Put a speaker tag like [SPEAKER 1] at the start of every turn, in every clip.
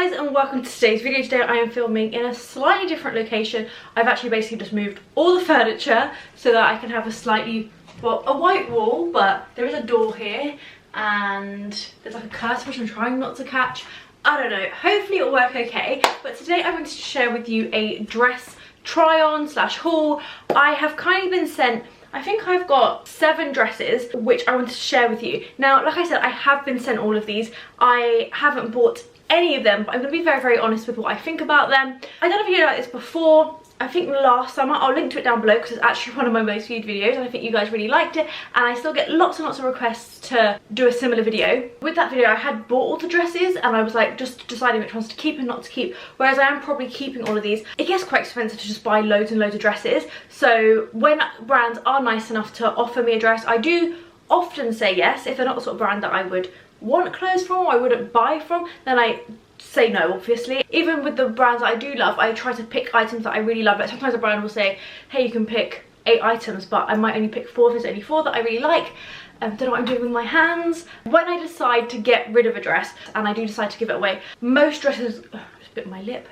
[SPEAKER 1] guys and welcome to today's video. Today I am filming in a slightly different location. I've actually basically just moved all the furniture so that I can have a slightly, well, a white wall, but there is a door here and there's like a curtain which I'm trying not to catch. I don't know, hopefully it'll work okay. But today I'm going to share with you a dress try on slash haul. I have kind of been sent, I think I've got 7 dresses which I wanted to share with you. Now, like I said, I have been sent all of these. I haven't bought any of them, but I'm going to be very, very honest with what I think about them. I've done a video like this before, I think last summer. I'll link to it down below because it's actually one of my most viewed videos and I think you guys really liked it, and I still get lots and lots of requests to do a similar video. With that video I had bought all the dresses and I was like just deciding which ones to keep and not to keep, whereas I am probably keeping all of these. It gets quite expensive to just buy loads and loads of dresses, so when brands are nice enough to offer me a dress, I do often say yes. If they're not the sort of brand that I would want clothes from or I wouldn't buy from, then I say no, obviously. Even with the brands that I do love, I try to pick items that I really love. But sometimes a brand will say, hey, you can pick 8 items, but I might only pick 4 if there's only 4 that I really like. Don't know what I'm doing with my hands. When I decide to get rid of a dress, and I do decide to give it away, most dresses, just bit my lip,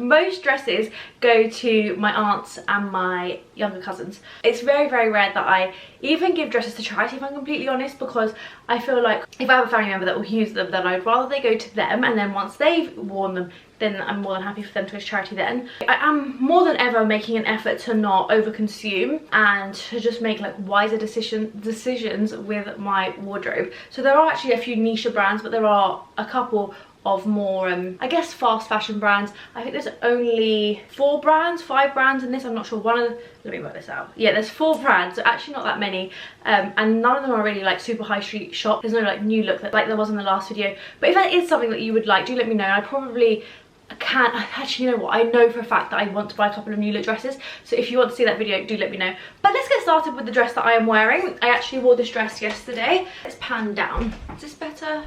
[SPEAKER 1] most dresses go to my aunts and my younger cousins. It's very, very rare that I even give dresses to charity, if I'm completely honest, because I feel like if I have a family member that will use them, then I'd rather they go to them, and then once they've worn them, then I'm more than happy for them to go to charity then. I am more than ever making an effort to not overconsume and to just make like wiser decisions with my wardrobe. So there are actually a few niche brands, but there are a couple of more I guess fast fashion brands. I think there's only 5 brands in this. I'm not sure. Let me work this out. Yeah, there's 4 brands, so actually not that many, and none of them are really like super high street shop. There's no like new look that like there was in the last video. But if that is something that you would like, do let me know. I probably can't actually, you know what, I know for a fact that I want to buy a couple of new look dresses, so if you want to see that video, do let me know. But let's get started with the dress that I am wearing. I actually wore this dress yesterday. Let's pan down. Is this better?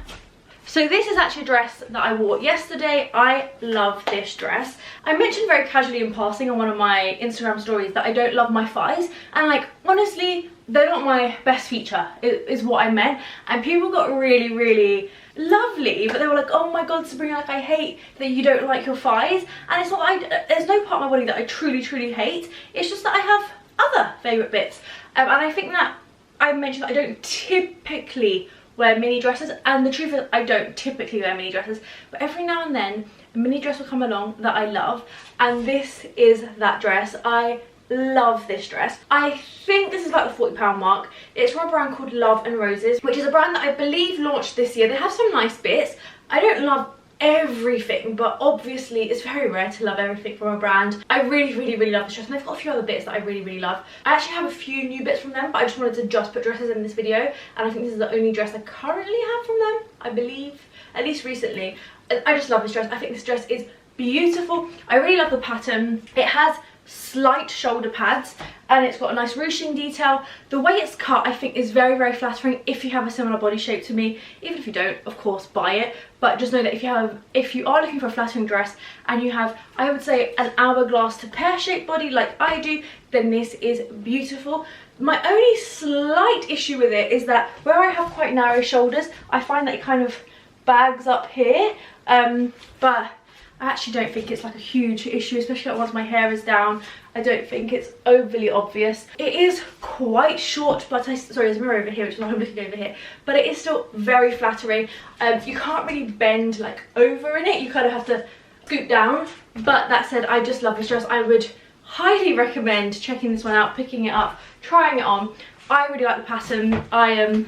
[SPEAKER 1] So this is actually a dress that I wore yesterday. I love this dress. I mentioned very casually in passing on one of my Instagram stories that I don't love my thighs, and like honestly they're not my best feature, is what I meant, and people got really, really lovely, but they were like, oh my god Sabrina, like I hate that you don't like your thighs. And it's not there's no part of my body that I truly hate, it's just that I have other favourite bits, and I think that I mentioned that I don't typically wear mini dresses, and the truth is I don't typically wear mini dresses, but every now and then a mini dress will come along that I love, and this is that dress. I love this dress. I think this is about the £40 mark. It's from a brand called Love and Roses, which is a brand that I believe launched this year. They have some nice bits. I don't love everything, but obviously it's very rare to love everything from a brand. I really love this dress, and they've got a few other bits that I really love. I actually have a few new bits from them, but I just wanted to just put dresses in this video, and I think this is the only dress I currently have from them, I believe, at least recently. I just love this dress. I think this dress is beautiful. I really love the pattern. It has slight shoulder pads and it's got a nice ruching detail. The way it's cut I think is very, very flattering if you have a similar body shape to me. Even if you don't, of course, buy it, but just know that if you are looking for a flattering dress and you have, I would say, an hourglass to pear-shaped body like I do, then this is beautiful. My only slight issue with it is that where I have quite narrow shoulders, I find that it kind of bags up here, but I actually don't think it's like a huge issue, especially like once my hair is down. I don't think it's overly obvious. It is quite short, but sorry, there's a mirror over here, which is why I'm looking over here, but it is still very flattering. You can't really bend like over in it, you kind of have to scoot down. But that said, I just love this dress. I would highly recommend checking this one out, picking it up, trying it on. I really like the pattern. I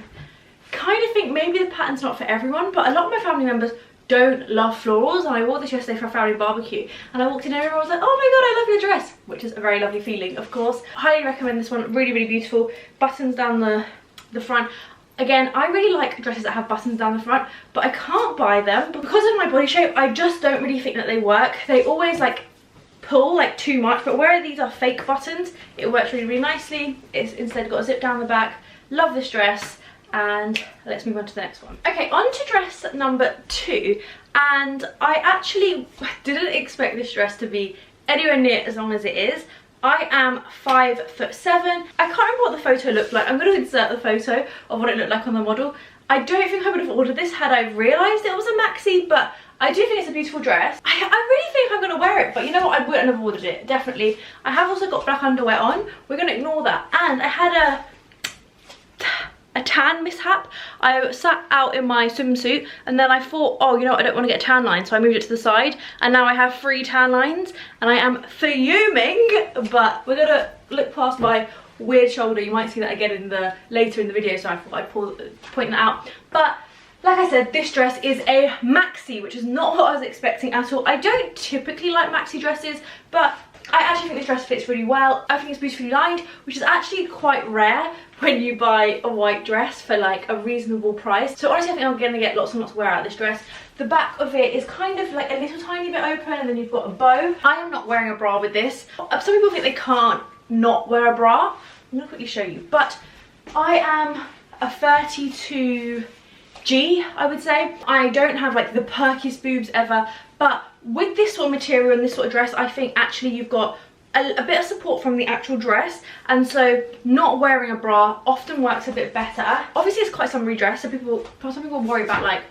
[SPEAKER 1] kind of think maybe the pattern's not for everyone, but a lot of my family members don't love florals, and I wore this yesterday for a family barbecue, and I walked in and everyone was like, oh my god, I love your dress, which is a very lovely feeling, of course. Highly recommend this one. Really beautiful. Buttons down the front. Again, I really like dresses that have buttons down the front, but I can't buy them because of my body shape. I just don't really think that they work. They always like pull like too much, but where these are fake buttons, it works really nicely. It's instead got a zip down the back. Love this dress. And let's move on to the next one. Okay, on to dress number 2, and I actually didn't expect this dress to be anywhere near as long as it is. I am 5'7". I can't remember what the photo looked like. I'm going to insert the photo of what it looked like on the model. I don't think I would have ordered this had I realised it was a maxi, but I do think it's a beautiful dress. I really think I'm gonna wear it, but you know what, I wouldn't have ordered it, definitely. I have also got black underwear on. We're gonna ignore that. And I had a tan mishap. I sat out in my swimsuit and then I thought, oh, you know what, I don't want to get a tan line, so I moved it to the side and now I have 3 tan lines and I am fuming. But we're gonna look past my weird shoulder. You might see that again later in the video, so I thought I'd point that out. But like I said, this dress is a maxi, which is not what I was expecting at all. I don't typically like maxi dresses, but I actually think this dress fits really well. I think it's beautifully lined, which is actually quite rare when you buy a white dress for like a reasonable price. So honestly, I think I'm gonna get lots and lots of wear out of this dress. The back of it is kind of like a little tiny bit open and then you've got a bow. I am not wearing a bra with this. Some people think they can't not wear a bra. I'm gonna quickly show you, but I am a 32G, I would say. I don't have like the perkiest boobs ever, but with this sort of material and this sort of dress, I think actually you've got a bit of support from the actual dress, and so not wearing a bra often works a bit better. Obviously it's quite a summery dress, so some people worry about like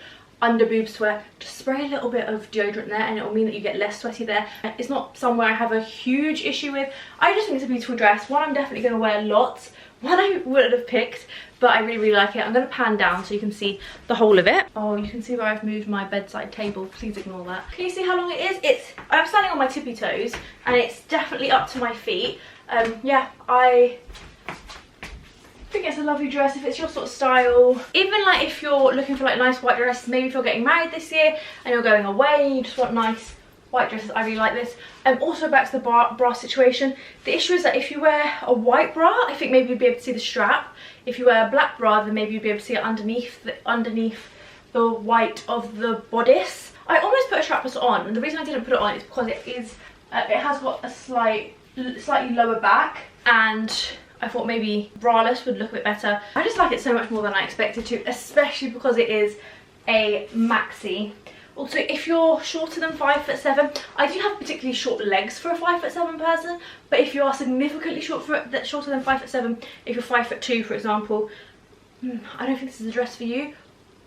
[SPEAKER 1] under boob sweat. Just spray a little bit of deodorant there and it will mean that you get less sweaty there. It's not somewhere I have a huge issue with. I just think it's a beautiful dress. One I'm definitely going to wear lots. One I wouldn't have picked, but I really, really like it. I'm going to pan down so you can see the whole of it. Oh, you can see where I've moved my bedside table. Please ignore that. Can you see how long it is? I'm standing on my tippy toes and it's definitely up to my feet. Yeah, I think it's a lovely dress if it's your sort of style. Even like if you're looking for like nice white dresses, maybe if you're getting married this year and you're going away and you just want nice white dresses, I really like this. Also back to the bra situation, the issue is that if you wear a white bra, I think maybe you'd be able to see the strap. If you wear a black bra, then maybe you'd be able to see it underneath the white of the bodice. I almost put a strapless on, and the reason I didn't put it on is because it has got a slightly lower back, and I thought maybe braless would look a bit better. I just like it so much more than I expected to, especially because it is a maxi. Also, if you're shorter than 5'7", I do have particularly short legs for a 5'7" person, but if you are significantly shorter than 5'7", if you're 5'2", for example, I don't think this is a dress for you,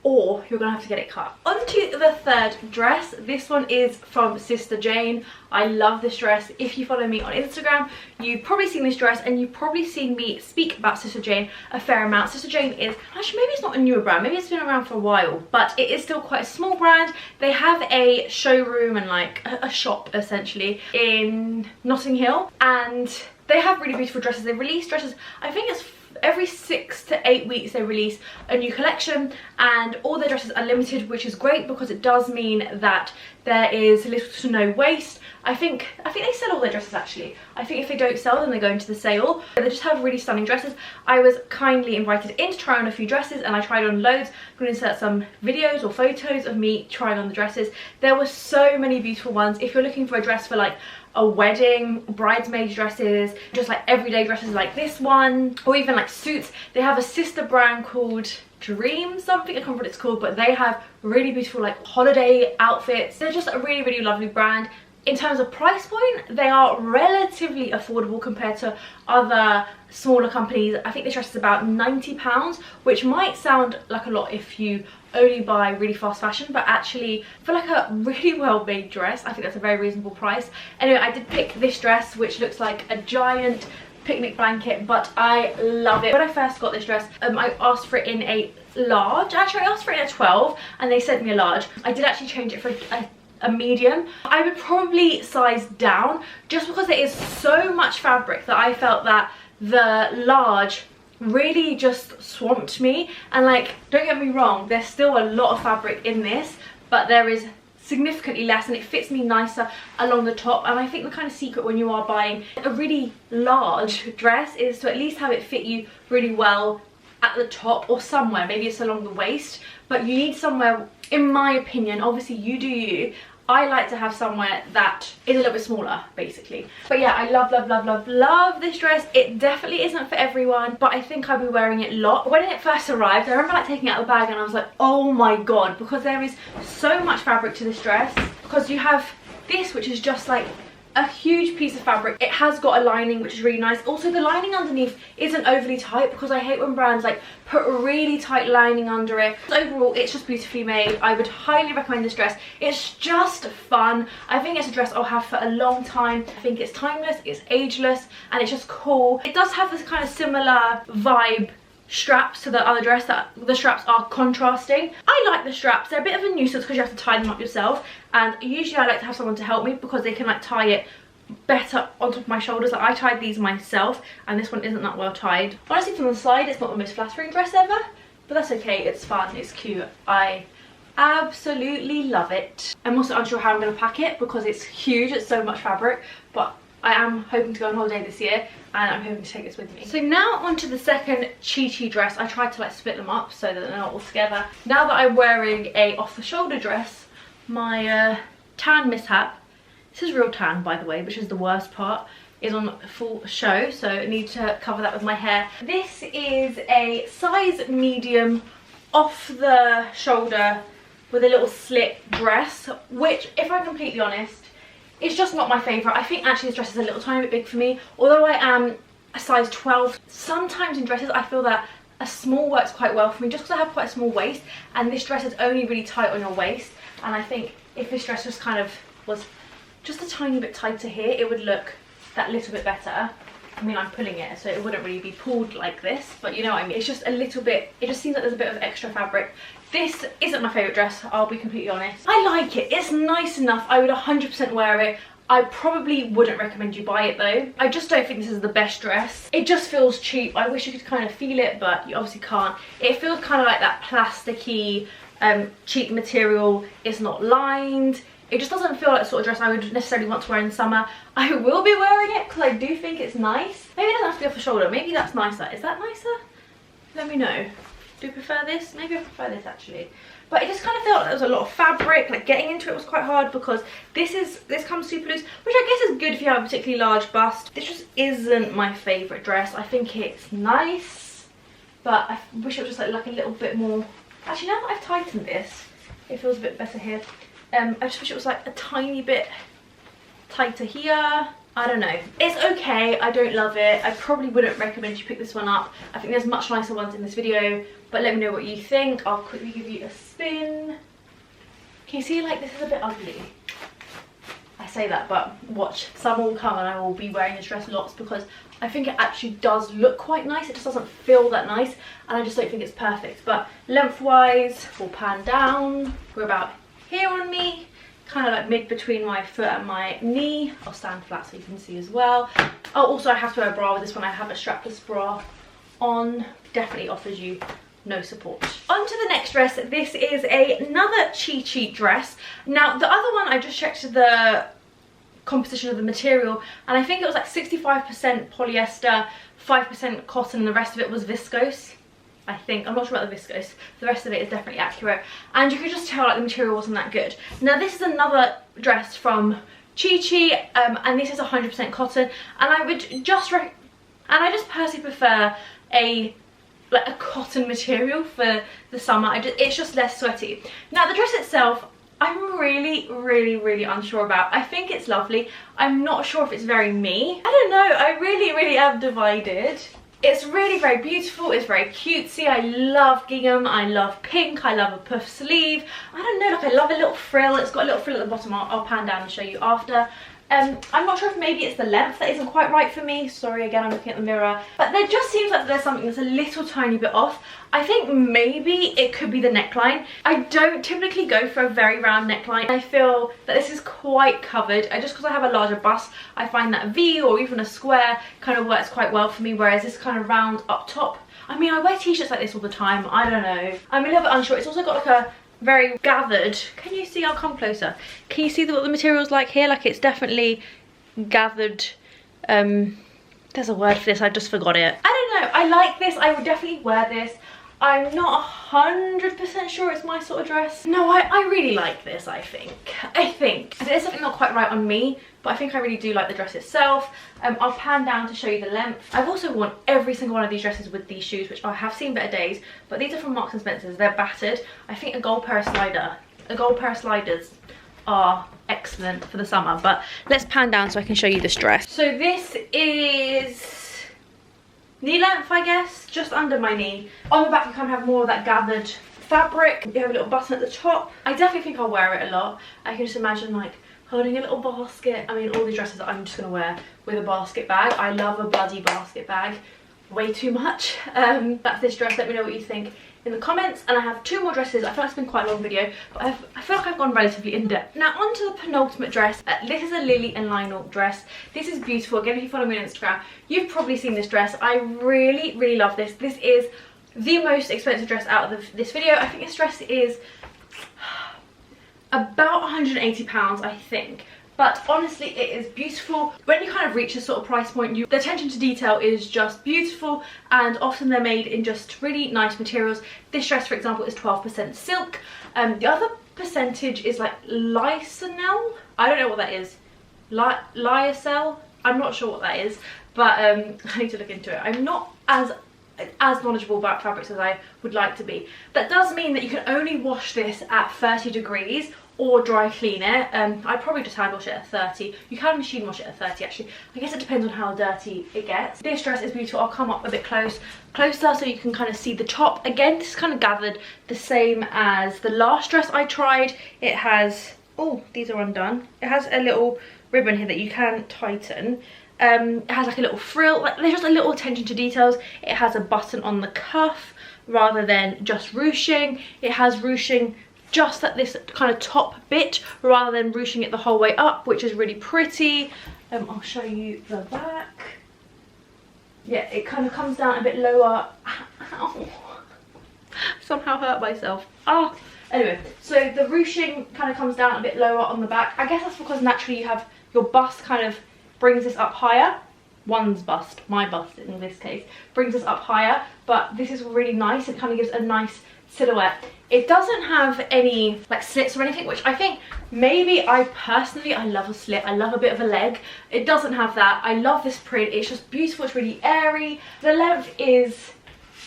[SPEAKER 1] or you're gonna have to get it cut. On to the third dress. This one is from Sister Jane. I love this dress. If you follow me on Instagram, you've probably seen this dress and you've probably seen me speak about Sister Jane a fair amount. Sister Jane is, actually maybe it's not a newer brand, maybe it's been around for a while, but it is still quite a small brand. They have a showroom and like a shop essentially in Notting Hill, and they have really beautiful dresses. They release dresses, I think it's every 6 to 8 weeks they release a new collection, and all their dresses are limited, which is great because it does mean that there is little to no waste. I think they sell all their dresses actually. I think if they don't sell them, they go into the sale. They just have really stunning dresses. I was kindly invited in to try on a few dresses and I tried on loads. I'm going to insert some videos or photos of me trying on the dresses. There were so many beautiful ones. If you're looking for a dress for like a wedding, bridesmaid dresses, just like everyday dresses like this one, or even like suits, they have a sister brand called Dream something, I can't remember what it's called, but they have really beautiful like holiday outfits. They're just a really, really lovely brand. In terms of price point, they are relatively affordable compared to other smaller companies. I think this dress is about £90, which might sound like a lot if you only buy really fast fashion, but actually for like a really well made dress, I think that's a very reasonable price. Anyway, I did pick this dress, which looks like a giant picnic blanket, but I love it. When I first got this dress, I asked for it in a large. Actually, I asked for it in a 12 and they sent me a large. I did actually change it for a medium. I would probably size down just because there is so much fabric that I felt that the large really just swamped me. And like, don't get me wrong, there's still a lot of fabric in this, but there is significantly less and it fits me nicer along the top. And I think the kind of secret when you are buying a really large dress is to at least have it fit you really well at the top or somewhere. Maybe it's along the waist, but you need somewhere, in my opinion, obviously you do you, I like to have somewhere that is a little bit smaller basically. But yeah, I love, love, love, love, love this dress. It definitely isn't for everyone, but I think I'll be wearing it a lot. When it first arrived, I remember like taking it out of the bag and I was like, oh my god, because there is so much fabric to this dress. Because you have this, which is just like a huge piece of fabric. It has got a lining, which is really nice. Also, the lining underneath isn't overly tight, because I hate when brands like put a really tight lining under it. Overall, it's just beautifully made. I would highly recommend this dress. It's just fun. I think it's a dress I'll have for a long time. I think it's timeless, it's ageless, and it's just cool. It does have this kind of similar vibe straps to the other dress, that the straps are contrasting. I like the straps. They're a bit of a nuisance because you have to tie them up yourself, and usually I like to have someone to help me because they can like tie it better on top of my shoulders. Like I tied these myself, and this one isn't that well tied. Honestly, from the side it's not the most flattering dress ever, but that's okay. It's fun, it's cute. I absolutely love it. I'm also unsure how I'm going to pack it because it's huge, it's so much fabric, but I am hoping to go on holiday this year, and I'm hoping to take this with me. So now onto the second Chi dress. I tried to like split them up so that they're not all together. Now that I'm wearing a off-the-shoulder dress, my tan mishap, this is real tan by the way, which is the worst part, is on full show, so I need to cover that with my hair. This is a size medium off the shoulder with a little slit dress, which, if I'm completely honest, it's just not my favourite. I think actually this dress is a little tiny bit big for me. Although I am a size 12, sometimes in dresses I feel that a small works quite well for me, just because I have quite a small waist, and this dress is only really tight on your waist, and I think if this dress just kind of was just a tiny bit tighter here, it would look that little bit better. I mean, I'm pulling it, so it wouldn't really be pulled like this, but you know what I mean. It's just a little bit, it just seems like there's a bit of extra fabric. This isn't my favourite dress, I'll be completely honest. I like it, it's nice enough, I would 100% wear it. I probably wouldn't recommend you buy it though. I just don't think this is the best dress. It just feels cheap. I wish you could kind of feel it, but you obviously can't. It feels kind of like that plasticky, cheap material. It's not lined. It just doesn't feel like the sort of dress I would necessarily want to wear in summer. I will be wearing it because I do think it's nice. Maybe it doesn't have to be off the shoulder. Maybe that's nicer. Is that nicer? Let me know. Do you prefer this? Maybe I prefer this actually. But it just kind of felt like there was a lot of fabric. Like getting into it was quite hard because this comes super loose, which I guess is good if you have a particularly large bust. This just isn't my favourite dress. I think it's nice, but I wish it was just like a little bit more. Actually, now that I've tightened this, it feels a bit better here. I just wish it was like a tiny bit tighter here. I don't know. It's okay. I don't love it. I probably wouldn't recommend you pick this one up. I think there's much nicer ones in this video, but let me know what you think. I'll quickly give you a spin. Can you see like this is a bit ugly? I say that, but watch. Summer will come and I will be wearing this dress lots because I think it actually does look quite nice. It just doesn't feel that nice, and I just don't think it's perfect. But lengthwise, we'll pan down. We're about here on me, kind of like mid between my foot and my knee. I'll stand flat so you can see as well. Oh, also I have to wear a bra with this one. I have a strapless bra on. Definitely offers you no support. On to the next dress. This is another Chi dress. Now the other one, I just checked the composition of the material, and I think it was like 65% polyester, 5% cotton, and the rest of it was viscose. I think. I'm not sure about the viscose. The rest of it is definitely accurate. And you could just tell like the material wasn't that good. Now this is another dress from Chi, and this is 100% cotton. And I would just I just personally prefer a cotton material for the summer. It's just less sweaty. Now the dress itself, I'm really unsure about. I think it's lovely. I'm not sure if it's very me. I don't know. I really am divided. It's really very beautiful, it's very cutesy. I love gingham, I love pink, I love a puff sleeve. I don't know, like I love a little frill. It's got a little frill at the bottom. I'll pan down and show you after. I'm not sure if maybe it's the length that isn't quite right for me. Sorry, again, I'm looking at the mirror. But there just seems like there's something that's a little tiny bit off. I think maybe it could be the neckline. I don't typically go for a very round neckline. I feel that this is quite covered. Just because I have a larger bust, I find that V or even a square kind of works quite well for me, whereas this kind of round up top. I mean, I wear t-shirts like this all the time. I don't know. I'm a little bit unsure. It's also got like a very gathered. Can you see? I'll come closer. Can you see what the material's like here? Like it's definitely gathered. There's a word for this, I just forgot it. I don't know. I like this. I would definitely wear this. I'm not 100% sure it's my sort of dress. No, I really like this, I think. There's something not quite right on me, but I think I really do like the dress itself. I'll pan down to show you the length. I've also worn every single one of these dresses with these shoes, which I have seen better days, but these are from Marks and Spencer's. They're battered. I think a gold pair of sliders are excellent for the summer. But let's pan down so I can show you this dress. So this is knee length, I guess, just under my knee. On the back you kind of have more of that gathered fabric. You have a little button at the top. I definitely think I'll wear it a lot. I can just imagine like holding a little basket. I mean, all these dresses I'm just gonna wear with a basket bag. I love a bloody basket bag way too much. That's this dress. Let me know what you think in the comments. And I have two more dresses. I feel like it's been quite a long video, but I feel like I've gone relatively in depth. Now on to the penultimate dress. This is a Lily and Lionel dress. This is beautiful. Again, if you follow me on Instagram, you've probably seen this dress. I really, really love this. This is the most expensive dress out of this video. I think this dress is about £180, I think. But honestly, it is beautiful. When you kind of reach this sort of price point, the attention to detail is just beautiful, and often they're made in just really nice materials. This dress, for example, is 12% silk. The other percentage is like lyocell. I don't know what that is. Lyocell? I'm not sure what that is, but I need to look into it. I'm not as knowledgeable about fabrics as I would like to be. That does mean that you can only wash this at 30 degrees or dry clean it. I'd probably just hand wash it at 30. You can machine wash it at 30 actually. I guess it depends on how dirty it gets. This dress is beautiful. I'll come up a bit closer so you can kind of see the top. Again, this is kind of gathered the same as the last dress I tried. It has, oh, these are undone. It has a little ribbon here that you can tighten. It has like a little frill, like there's just a little attention to details. It has a button on the cuff rather than just ruching. It has ruching just at this kind of top bit rather than ruching it the whole way up, which is really pretty. I'll show you the back. Yeah, it kind of comes down a bit lower. Ow. Somehow hurt myself. Oh. Anyway, so the ruching kind of comes down a bit lower on the back. I guess that's because naturally you have your bust kind of brings this up higher. One's bust, my bust in this case, brings us up higher, but this is really nice. It kind of gives a nice silhouette. It doesn't have any like slits or anything, which I think maybe I love a slit. I love a bit of a leg. It doesn't have that. I love this print. It's just beautiful. It's really airy. The length is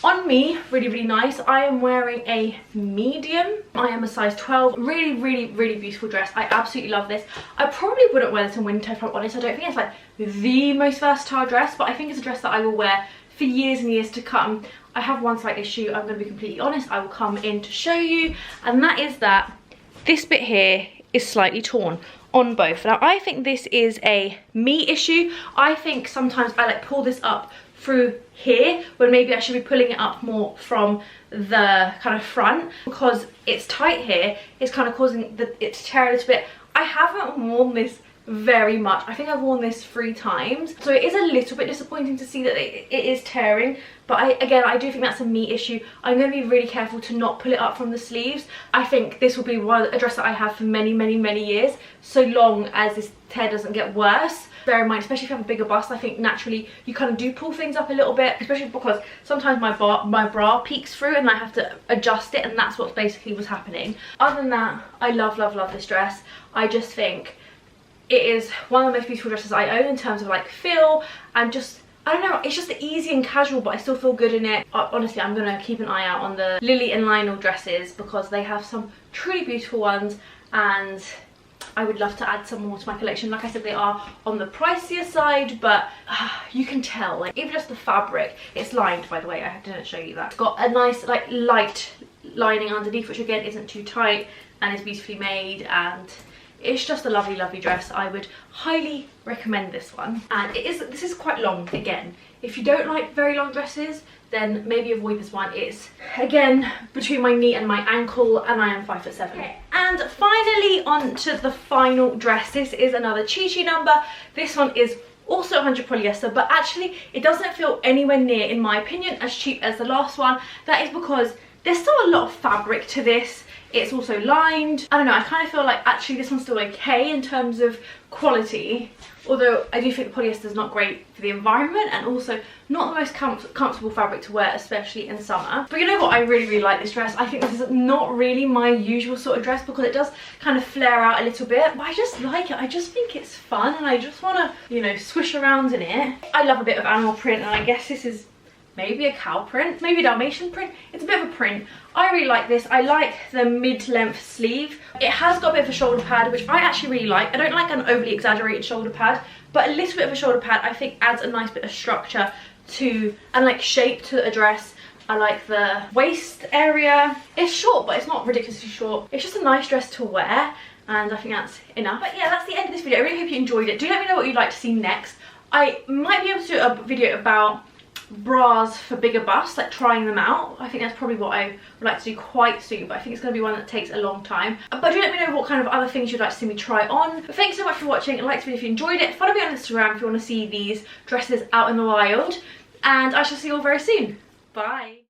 [SPEAKER 1] on me really, really nice. I am wearing a medium. I am a size 12. Really, really, really beautiful dress. I absolutely love this. I probably wouldn't wear this in winter, if I'm honest. I don't think it's like the most versatile dress, but I think it's a dress that I will wear for years and years to come. I have one slight issue. I'm going to be completely honest. I will come in to show you, and that is that this bit here is slightly torn on both. Now I think this is a me issue. I think sometimes I like pull this up through here when maybe I should be pulling it up more from the kind of front, because it's tight here. It's kind of causing it to tear a little bit. I haven't worn this very much. I think I've worn this 3 times, so it is a little bit disappointing to see that it is tearing, but again I do think that's a me issue. I'm going to be really careful to not pull it up from the sleeves. I think this will be a dress that I have for many, many, many years, so long as this tear doesn't get worse. Bear in mind, especially if you have a bigger bust, I think naturally you kind of do pull things up a little bit, especially because sometimes my bra peeks through and I have to adjust it, and that's what basically was happening. Other than that, I love, love, love this dress. I just think it is one of the most beautiful dresses I own in terms of like feel, and just, I don't know, it's just easy and casual, but I still feel good in it. Honestly, I'm gonna keep an eye out on the Lily and Lionel dresses because they have some truly beautiful ones, and I would love to add some more to my collection. Like I said, they are on the pricier side, but you can tell, like even just the fabric, it's lined, by the way, I didn't show you that. It's got a nice like light lining underneath, which again isn't too tight and is beautifully made, and it's just a lovely, lovely dress. I would highly recommend this one. And this is quite long again. If you don't like very long dresses, then maybe avoid this one. It's again between my knee and my ankle, and I am 5'7". Okay. And finally on to the final dress. This is another Chi Chi number. This one is also 100 polyester, but actually it doesn't feel anywhere near, in my opinion, as cheap as the last one. That is because there's still a lot of fabric to this. It's also lined. I don't know, I kind of feel like actually this one's still okay in terms of quality, although I do think the polyester is not great for the environment, and also not the most comfortable fabric to wear, especially in summer. But you know what, I really, really like this dress. I think this is not really my usual sort of dress because it does kind of flare out a little bit, but I just like it. I just think it's fun, and I just want to, you know, swish around in it. I love a bit of animal print, and I guess this is maybe a cow print, maybe a Dalmatian print. It's a bit of a print. I really like this. I like the mid-length sleeve. It has got a bit of a shoulder pad, which I actually really like. I don't like an overly exaggerated shoulder pad, but a little bit of a shoulder pad I think adds a nice bit of structure to, and like shape to a dress. I like the waist area. It's short, but it's not ridiculously short. It's just a nice dress to wear, and I think that's enough. But yeah, that's the end of this video. I really hope you enjoyed it. Do let me know what you'd like to see next. I might be able to do a video about bras for bigger busts, like trying them out. I think that's probably what I would like to do quite soon, but I think it's going to be one that takes a long time. But do let me know what kind of other things you'd like to see me try on. But thanks so much for watching, and like this video if you enjoyed it. Follow me on Instagram if you want to see these dresses out in the wild, and I shall see you all very soon. Bye.